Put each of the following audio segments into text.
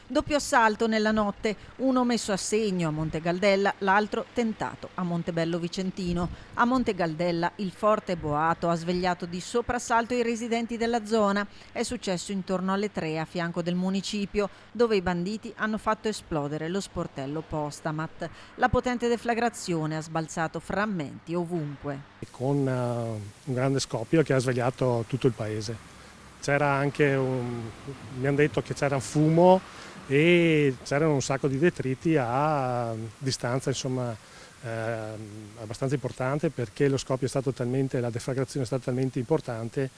Doppio assalto nella notte, uno messo a segno a Monte Galdella, l'altro tentato a Montebello Vicentino. A Monte Galdella il forte boato ha svegliato di soprassalto i residenti della zona. È successo intorno alle 3 a fianco del municipio, dove i banditi hanno fatto esplodere lo sportello Postamat. La potente deflagrazione ha sbalzato frammenti ovunque. Con un grande scoppio che ha svegliato tutto il paese. C'era anche mi hanno detto che c'era un fumo e c'erano un sacco di detriti a distanza, insomma, abbastanza importante, perché lo scoppio è stato talmente, la deflagrazione è stata talmente importante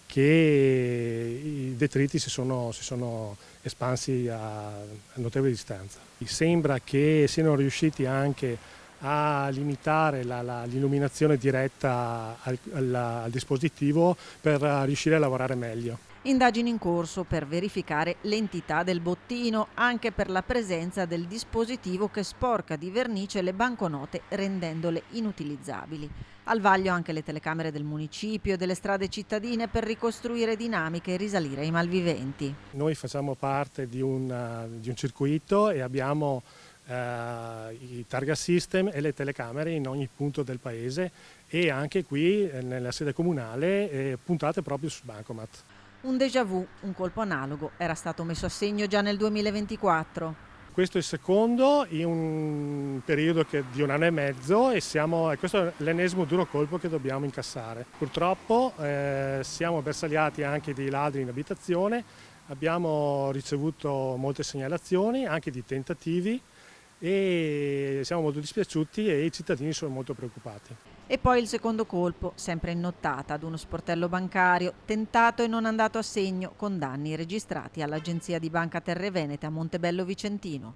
che i detriti si sono espansi a notevole distanza. Sembra che siano riusciti anche a limitare l'illuminazione diretta al dispositivo per riuscire a lavorare meglio. Indagini in corso per verificare l'entità del bottino, anche per la presenza del dispositivo che sporca di vernice le banconote rendendole inutilizzabili. Al vaglio anche le telecamere del municipio e delle strade cittadine per ricostruire dinamiche e risalire ai malviventi. Noi facciamo parte di un circuito e abbiamo i targa system e le telecamere in ogni punto del paese e anche qui nella sede comunale puntate proprio sul bancomat. Un déjà vu, un colpo analogo, era stato messo a segno già nel 2024. Questo è il secondo in un periodo di un anno e mezzo e questo è l'ennesimo duro colpo che dobbiamo incassare. Purtroppo siamo bersagliati anche di ladri in abitazione, abbiamo ricevuto molte segnalazioni, anche di tentativi, e siamo molto dispiaciuti e i cittadini sono molto preoccupati. E poi il secondo colpo, sempre in nottata, ad uno sportello bancario, tentato e non andato a segno, con danni registrati all'agenzia di Banca Terre Venete a Montebello Vicentino.